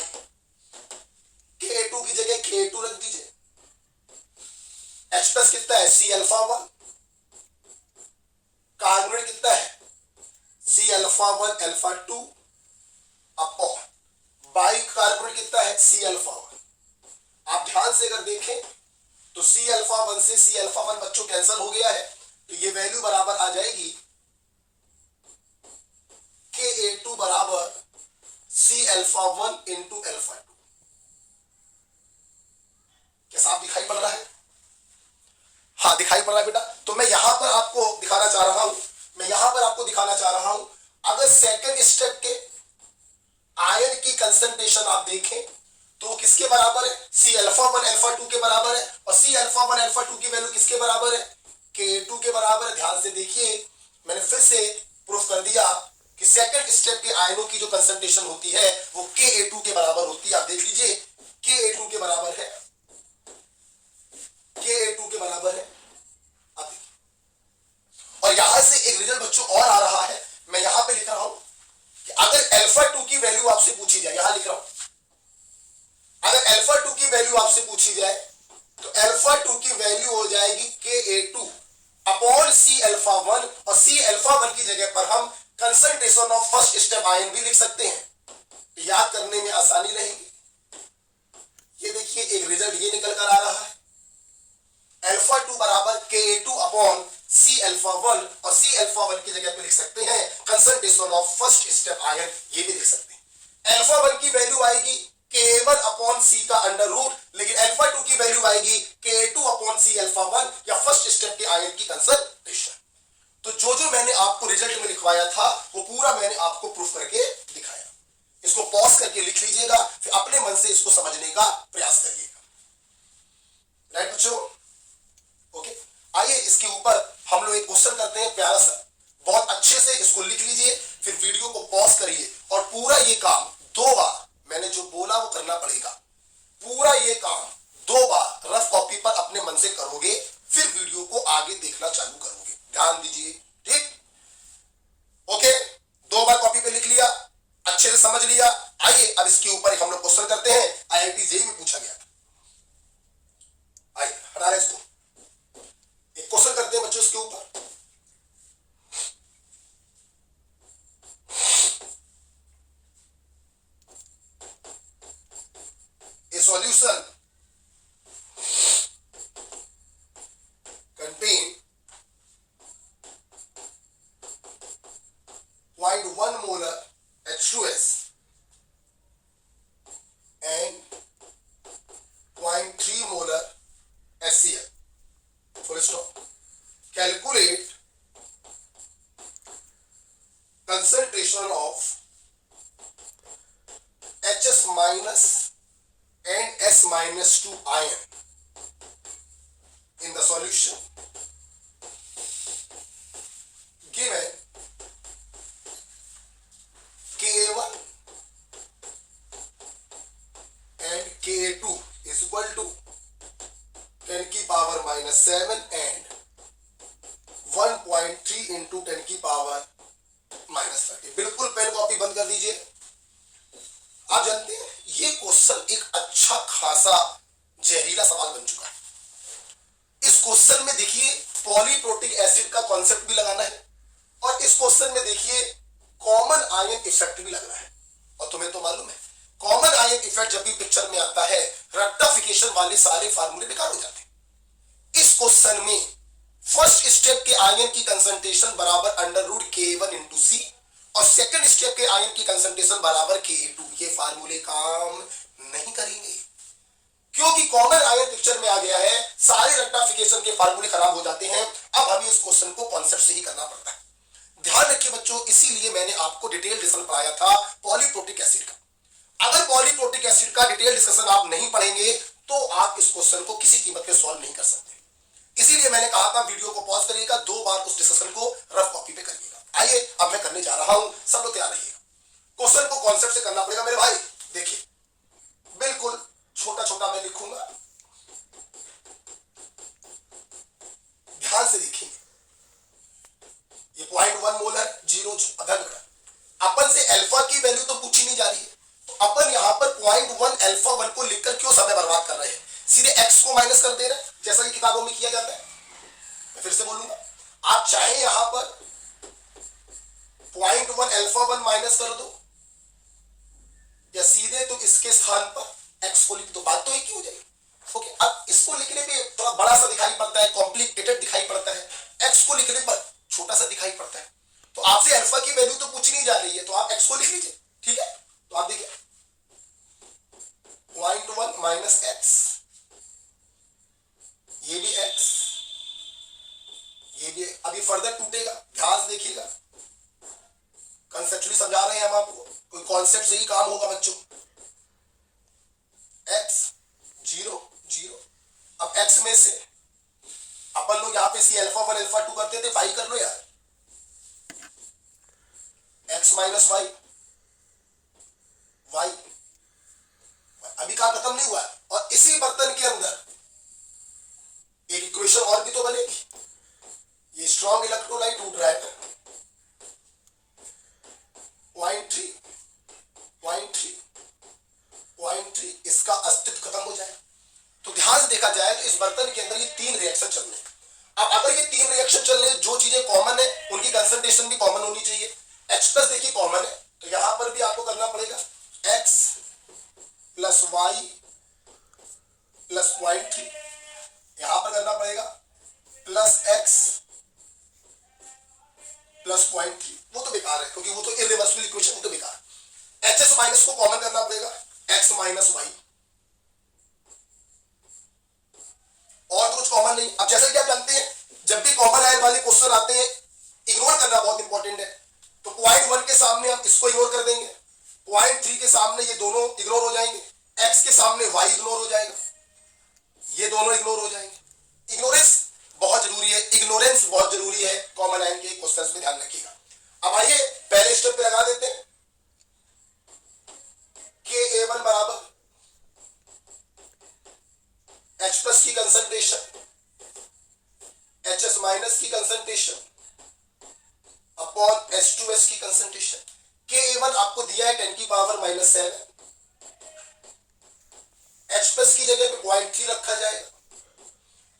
Ka2 की जगह K2 रख दीजिए, H प्लस कितना है C अल्फा 1, कार्बोनेट कितना है C alpha 1 alpha 2 upon by carbonate कितना है C अल्फा 1। आप ध्यान से अगर देखें तो C अल्फा 1 से C अल्फा 1 बच्चों कैंसिल हो गया है, तो ये वैल्यू बराबर आ जाएगी Ka2 बराबर C अल्फा 1 इंटू अल्फा 2। क्या साफ दिखाई पड़ रहा है? हाँ दिखाई पड़ रहा है बेटा। तो मैं यहां पर आपको दिखाना चाह रहा हूं, अगर सेकंड स्टेप के आयन की कंसंट्रेशन आप देखें तो किसके बराबर है, C अल्फा 1 अल्फा 2 के बराबर है, और C अल्फा 1 अल्फा 2 की वैल्यू किसके बराबर है, K2 के बराबर है। ध्यान से देखिए, मैंने फिर से प्रूफ कर दिया कि सेकंड स्टेप के आयनों की जो कंसंट्रेशन होती है वो Ka2 के बराबर होती है। आप देख लीजिए Ka2 के बराबर है, Ka2 के बराबर है। आप देखिए, और यहां से एक रिजल्ट बच्चों और आ रहा है, मैं यहां पे लिख रहा हूं कि अगर अल्फा 2 की वैल्यू आपसे पूछी जाए, यहां लिख रहा हूं, अगर अल्फा 2 की वैल्यू आपसे पूछी जाए तो अल्फा 2 की वैल्यू हो जाएगी Ka2 अपॉन C अल्फा 1, और C अल्फा 1 की जगह पर हम concentration of first step ion भी लिख सकते हैं, तो याद करने में आसानी रहेगी। ये देखिए एक रिजल्ट ये निकल कर आ रहा है, अल्फा 2 बराबर Ka2 अपॉन C अल्फा 1, और C अल्फा 1 की जगह पे लिख सकते हैं concentration of first step ion, ये भी लिख सकते हैं। अल्फा 1 की वैल्यू आएगी K1 अपॉन C का अंडर रूट, लेकिन अल्फा 2 की वैल्यू आएगी K2 अपॉन C अल्फा 1 या फर्स्ट स्टेप के आयन की कंसंट्रेशन। तो जो जो मैंने आपको रिजल्ट में लिखवाया था वो पूरा मैंने आपको प्रूफ करके दिखाया। इसको पॉज करके लिख लीजिएगा, फिर अपने मन से इसको समझने का प्रयास करिएगा। राइट बच्चों? ओके, आइए इसके ऊपर हम लोग एक क्वेश्चन करते हैं प्यारा सा। बहुत अच्छे से इसको लिख लीजिए, फिर वीडियो को पॉज करिए और पूरा ये काम 2 बार मैंने जो बोला वो करना पड़ेगा। पूरा ये काम 2 बार रफ कॉपी पर अपने मन से करोगे, फिर वीडियो को आगे देखना चालू करोगे। ध्यान दीजिए, ठीक? ओके, 2 बार कॉपी पे लिख लिया, अच्छे से समझ लिया। आइए अब इसके ऊपर हम लोग क्वेश्चन करते हैं, IIT जेईई में पूछा गया था। आइए हटा रहे इसको, एक क्वेश्चन करते हैं बच्चों इसके ऊपर। A solution contain 0.1 molar H2S and 0.3 molar HCl. Full stop. Calculate concentration of HS minus and S minus 2 ion in the solution given K1 and K2 is equal to 10 की पावर माइनस 7 एंड 1.3 इंटू 10 की power minus 30। बिल्कुल pen copy बंद कर दीजिए। आप जानते हैं ये क्वेश्चन एक अच्छा खासा जहरीला सवाल बन चुका है। इस क्वेश्चन में देखिए पॉलीप्रोटिक एसिड का कॉन्सेप्ट भी लगाना है और इस क्वेश्चन में देखिए कॉमन आयन इफेक्ट भी लगना है। और तुम्हें तो मालूम है कॉमन आयन इफेक्ट जब भी पिक्चर में आता है रेक्टिफिकेशन वाले सारे फार्मूले बेकार हो जाते हैं। इस क्वेश्चन में फर्स्ट स्टेप के आयन की कंसंट्रेशन बराबर under root K1 into C और सेकंड स्टेप के आयन की कंसंट्रेशन बराबर K2। ये फार्मूले काम नहीं करेंगे क्योंकि कॉमन आयन पिक्चर में आ गया है, सारे रेक्टिफिकेशन के फार्मूले खराब हो जाते हैं। अब हमें इस क्वेश्चन को कॉन्सेप्ट से ही करना पड़ता है। ध्यान रखिए बच्चों, इसीलिए मैंने आपको डिटेल डिस्कशन पढ़ाया था पॉलीप्रोटिक एसिड का। अगर पॉलीप्रोटिक एसिड का डिटेल डिस्कशन आप नहीं पढ़ेंगे तो आप इस क्वेश्चन को किसी कीमत पे सॉल्व नहीं कर सकते। इसीलिए मैंने कहा था वीडियो को पॉज करिएगा, 2 बार उस डिस्कशन को रफ कॉपी पे करिएगा। आइए अब मैं करने जा रहा हूं, सब लोग तैयार रहिएगा। क्वेश्चन को कॉन्सेप्ट से करना पड़ेगा मेरे भाई। देखिए बिल्कुल छोटा छोटा मैं लिखूंगा, ध्यान से देखिए। ये 0.1 मोलर 0 अधन अपन से अल्फा की वैल्यू तो पूछी नहीं जा रही है, तो अपन यहां पर 0.1 अल्फा 1 को लिखकर क्यों समय बर्बाद कर रहे हैं? सीधे x को माइनस कर दे रहे हैं जैसा कि किताबों में किया जाता है। मैं फिर से बोलूंगा, आप चाहे यहां पर 0.1 अल्फा 1 माइनस कर दो या सीधे तो इसके स्थान पर x को लिख दो, बात तो एक ही हो जाएगी। ओके, अब इसको लिखने पे थोड़ा बड़ा सा दिखाई पड़ता है, कॉम्प्लिकेटेड दिखाई पड़ता है, x को लिखने पर छोटा सा दिखाई पड़ता है। तो आपसे अल्फा की वैल्यू तो पूछी नहीं जा रही है, तो आप x को लिख लीजिए, ठीक है? तो आप देखिए 0.1 माइनस x, ये भी x, ये भी, अभी फर्दर टूटेगा, ध्यान से देखिएगा। कंसेप्चुअली समझा रहे हैं हम आपको, कोई कॉन्सेप्ट से ही काम होगा बच्चों। x 0 0, अब x में से अपन लोग यहाँ पे C अल्फा 1 अल्फा 2 करते थे, फाई कर लो यार, x माइनस वाई, y अभी का खत्म नहीं हुआ है। और इसी बर्तन के अंदर एक इक्वेशन और भी तो बनेगी। ये स्ट्रॉन्ग इलेक्ट्रोलाइट टूट रहा है, 0.3 0.3 इसका अस्तित्व खत्म हो जाए। तो ध्यान से देखा जाए तो इस बर्तन के अंदर ये 3 रिएक्शन चल रहे हैं। अब अगर ये 3 रिएक्शन चल रहे हैं, जो चीजें कॉमन है उनकी कंसंट्रेशन भी कॉमन होनी चाहिए। H प्लस देखिए कॉमन है, तो यहां पर भी आपको करना पड़ेगा x प्लस वाई प्लस 0.3, यहां पर करना पड़ेगा प्लस x प्लस 0.3। वो तो बेकार है क्योंकि वो तो इर्रिवर्सिबल इक्वेशन, वो तो बेकार। एच माइनस को कॉमन करना पड़ेगा, एक्स माइनस वाई, और तो कुछ कॉमन नहीं। अब जैसे कि आप जानते हैं जब भी कॉमन आयन वाले क्वेश्चन आते हैं इग्नोर करना बहुत इंपॉर्टेंट है। तो पॉइंट 1 के सामने हम इसको इग्नोर कर देंगे, पॉइंट 3 के सामने ये दोनों इग्नोर हो जाएंगे, एक्स के सामने वाई इग्नोर हो जाएगा, ये दोनों इग्नोर हो जाएंगे। इग्नोरेंस बहुत जरूरी है, इग्नोरेंस बहुत जरूरी है कॉमन आयन के क्वेश्चंस में, ध्यान रखिएगा। अब आइए पहले स्टेप पे लगा देते हैं, Ka1 बराबर H प्लस की कंसंट्रेशन HS माइनस की कंसंट्रेशन अपॉन H2S की कंसंट्रेशन। Ka1 आपको दिया है 10 की पावर माइनस 7, H प्लस की जगह पे 0.3 रखा जाएगा,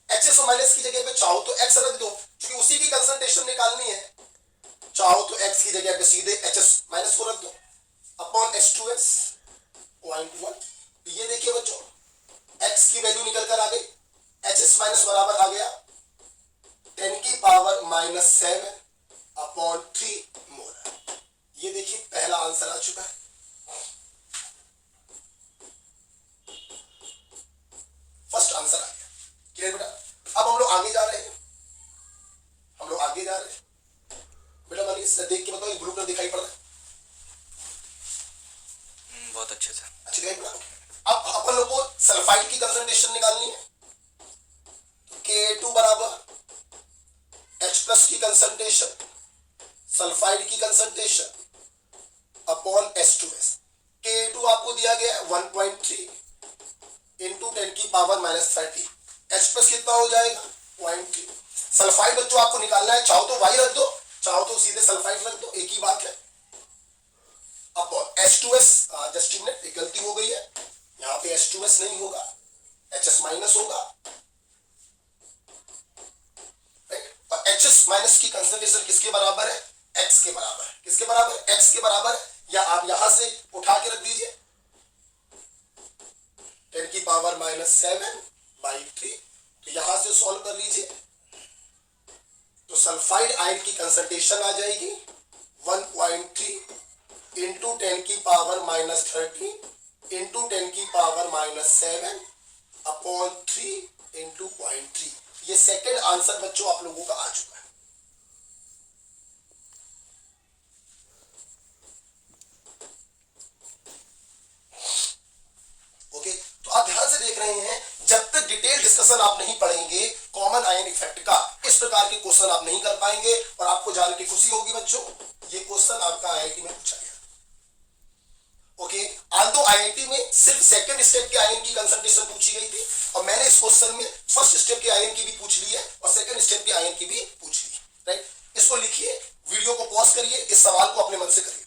HS माइनस की जगह पे चाहो तो X रख दो क्योंकि उसी की कंसंट्रेशन निकालनी है, चाहो तो X की जगह पे सीधे HS माइनस को रख दो अपॉन H2S 0.1। ये देखिए बच्चों X की वैल्यू निकल कर आ गई, HS माइनस बराबर आ गया 10 की पावर माइनस 7 अपॉन 3 मोलर। ये देखिए पहला आंसर आ चुका है। फर्स्ट आंसर आ गया, क्लियर बेटा। अब हम लोग आगे जा रहे हैं, हम लोग आगे जा रहे हैं बेटा। मनीष देख के बताओ ब्लू कलर दिखाई पड़ रहा है? बहुत अच्छे से, अच्छी दिखाई पड़ा। अब अपन लोग को सल्फाइड की कंसंट्रेशन निकालनी है। Ka2 बराबर H प्लस की कंसंट्रेशन सल्फाइड की कंसंट्रेशन अपॉन H2S। Ka2 आपको दिया गया है 1.3 इंटू 10 की पावर माइनस 30। H प्लस कितना हो जाएगा 0.3। सल्फाइड बच्चों आपको निकालना है, चाहो तो वाई रख दो, चाहो तो सीधे सल्फाइड रख दो, एक ही बात है। अपॉन H2S, जस्ट मिनट एक गलती हो गई है, यहाँ पे H2S नहीं होगा, HS माइनस होगा, और HS माइनस की कंसंट्रेशन किसके बराबर है? X के बराबर है। किसके बराबर है? X के बराबर है। या आप यहां से उठा के रख दीजिए 10 की पावर माइनस 7/3, तो यहां से सॉल्व कर लीजिए तो सल्फाइड आयन की कंसंट्रेशन आ जाएगी 1.3 इंटू 10 की पावर माइनस 30 इंटू 10 की पावर माइनस 7 अपॉन 3 इंटू 0.3। ये सेकेंड आंसर बच्चों आप लोगों का आ चुका है। ओके, तो आप ध्यान से देख रहे हैं, जब तक डिटेल डिस्कशन आप नहीं पढ़ेंगे कॉमन आयन इफेक्ट का, इस प्रकार के क्वेश्चन आप नहीं कर पाएंगे। और आपको जान के खुशी होगी बच्चों, ये क्वेश्चन आपका आईआईटी में पूछा गया। ओके, आल्दो आईआईटी में सिर्फ सेकंड स्टेप के आयन की कंसंट्रेशन पूछी गई थी, और मैंने इस क्वेश्चन में फर्स्ट स्टेप के आयन की भी पूछ ली है और सेकंड स्टेप के आयन की भी पूछ ली है। राइट, इसको लिखिए, वीडियो को पॉज करिए, इस सवाल को अपने मन से करिए।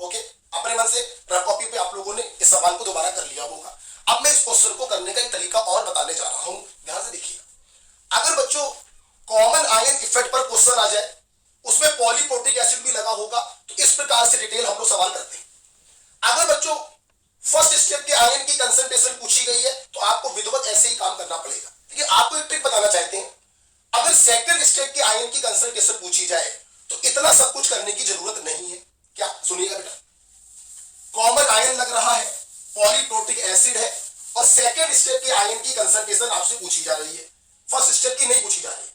ओके, अपने मन से रफ कॉपी पे आप लोगों ने इस सवाल को दोबारा कर लिया होगा। अब मैं इस क्वेश्चन को करने का एक तरीका और बताने जा रहा हूं, ध्यान से देखिएगा। अगर बच्चों कॉमन आयन इफेक्ट पर क्वेश्चन आ जाए, उसमें पॉलीप्रोटिक एसिड भी लगा होगा, तो इस प्रकार से डिटेल हम लोग सवाल करते हैं। अगर बच्चों फर्स्ट स्टेप के आयन की कंसंट्रेशन पूछी गई है तो आपको विधिवत ऐसे ही काम करना पड़ेगा। देखिए, आपको एक ट्रिक बताना चाहते हैं, अगर सेकंड स्टेप के आयन की कंसंट्रेशन पूछी जाए तो इतना सब कुछ करने की जरूरत नहीं है। क्या, सुनिएगा बेटा, कॉमन आयन लग रहा है, पॉलीप्रोटिक एसिड है, और सेकंड स्टेप के आयन की कंसंट्रेशन आपसे पूछी जा रही है, फर्स्ट स्टेप की नहीं पूछी जा रही।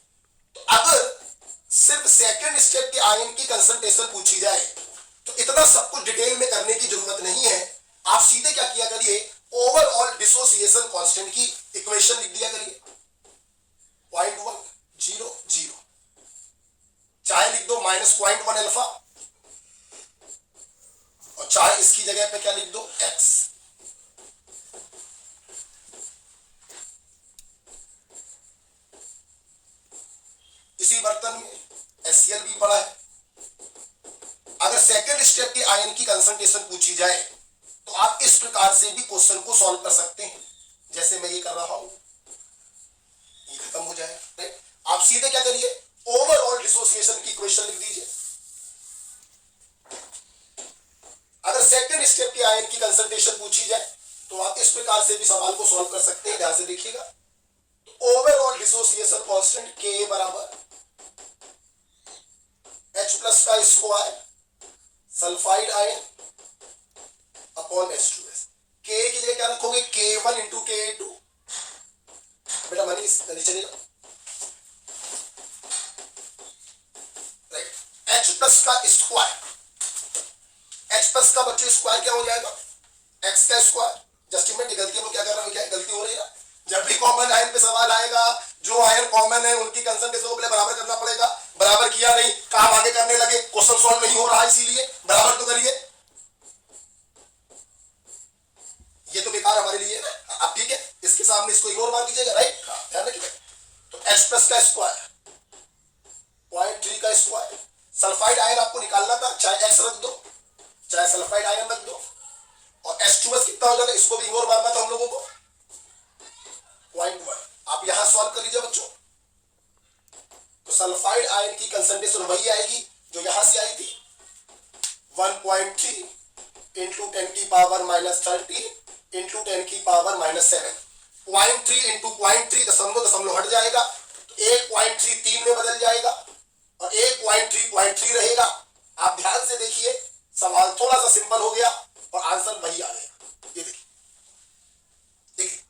तो अगर सिर्फ सेकंड स्टेप के आयन की कंसंट्रेशन पूछी जाए तो इतना सब कुछ डिटेल में करने की जरूरत नहीं है। आप सीधे क्या किया करिए, ओवरऑल डिसोसिएशन कांस्टेंट की इक्वेशन लिख दिया करिए 0.100, चाहे लिख दो -0.1 अल्फा, और चाहे इसकी जगह पे क्या लिख दो x। इसी बर्तन में HCl भी पड़ा है। अगर सेकंड स्टेप के आयन की कंसंट्रेशन पूछी जाए तो आप इस प्रकार से भी क्वेश्चन को सॉल्व कर सकते हैं, जैसे मैं ये कर रहा हूं, ये खत्म हो जाए। राइट, आप सीधे क्या करिए, ओवरऑल डिसोसिएशन की इक्वेशन लिख दीजिए। अगर सेकंड स्टेप के आयन की कंसंट्रेशन पूछी जाए तो आप इस प्रकार से भी सवाल को सॉल्व कर सकते हैं, ध्यान से देखिएगा। ओवरऑल डिसोसिएशन कांस्टेंट Ka बराबर H प्लस का square sulphide ion upon H2S। K की जगह क्या रखोगे, K1 इंटू Ka2। बेटा मनीष जल्दी चलिएगा। राइट, H प्लस का स्क्वायर, H प्लस का बच्चों स्क्वायर क्या हो जाएगा, X का स्क्वायर। जस्टिफाइड गलती हम क्या कर रहे हैं, क्या गलती हो रही है। जब भी कॉमन आयन पे सवाल आएगा, जो आयन कॉमन है उनकी कंसंट्रेशन को पहले बराबर करना पड़ेगा। बराबर किया नहीं, काम आगे करने लगे, क्वेश्चन सॉल्व नहीं हो रहा, इसीलिए बराबर तो करिए। ये तो बेकार हमारे लिए है ना। अब ठीक है, इसके सामने इसको इग्नोर मार दीजिएगा। राइट, ध्यान रखिए। तो H प्लस का स्क्वायर, 0.3 का स्क्वायर। सल्फाइड आयन आपको निकालना था, चाहे X रख दो चाहे सल्फाइड आयन रख दो। और H2S कितना हो जाएगा, इसको भी इग्नोर मारना था हम लोगों को, 0.1। आप यहां सॉल्व कर लीजिए बच्चों। तो सल्फाइड आयन की कंसंट्रेशन वही आएगी जो यहां से आई थी, 1.3 इंटू 10 की पावर -13 इंटू 10 की पावर -7। 0.3 इंटू 0.3 दशमलव हट जाएगा, तो 1.3 3 में बदल जाएगा और 1.3 0.3 रहेगा। आप ध्यान से देखिए, सवाल थोड़ा सा सिंपल हो गया और आंसर वही आ गया। ये देखिए, देखिए।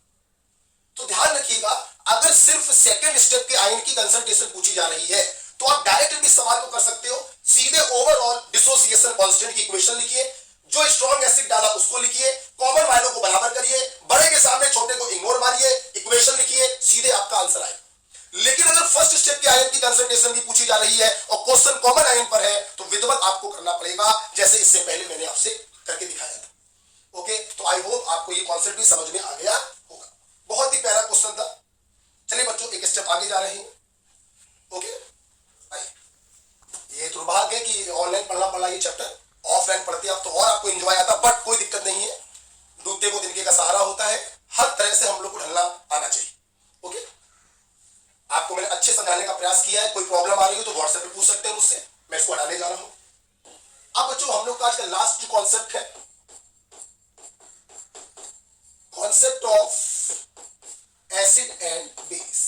तो ध्यान रखिएगा, अगर सिर्फ सेकंड स्टेप के आयन की कंसंट्रेशन पूछी जा रही है तो आप डायरेक्ट भी सवाल को कर सकते हो। सीधे ओवरऑल डिसोसिएशन कांस्टेंट की इक्वेशन लिखिए, जो स्ट्रॉन्ग एसिड डाला उसको लिखिए, कॉमन वालों को बराबर करिए, बड़े के सामने छोटे को इग्नोर मारिए, इक्वेशन लिखिए, सीधे आपका आंसर आएगा। लेकिन अगर फर्स्ट स्टेप के आयन की कंसंट्रेशन भी पूछी जा रही है और क्वेश्चन कॉमन आयन पर है तो विधिवत आपको करना पड़ेगा, जैसे इससे पहले मैंने आपसे करके दिखाया था। ओके, तो आई होप आपको ये कॉन्सेप्ट भी समझ में आ गया होगा। बहुत ही प्यारा क्वेश्चन था। चलिए बच्चों, एक स्टेप आगे जा रहे हैं। ओके, ये दुर्भाग्य है कि ऑनलाइन पढ़ना पड़ा ये चैप्टर, ऑफलाइन पढ़ते आप तो और आपको एंजॉय आता, बट कोई दिक्कत नहीं है, डूबते को तिनके का सहारा होता है। हर तरह से हम लोग को ढलना आना चाहिए। ओके, आपको मैंने अच्छे समझाने का प्रयास किया है। कोई प्रॉब्लम आ रही हो तो व्हाट्सएप पे पूछ सकते हैं मुझसे, मैं इसको हटाने जा रहा हूं। अब बच्चों, हम लोग का आज का लास्ट जो कॉन्सेप्ट है, concept of acid and base.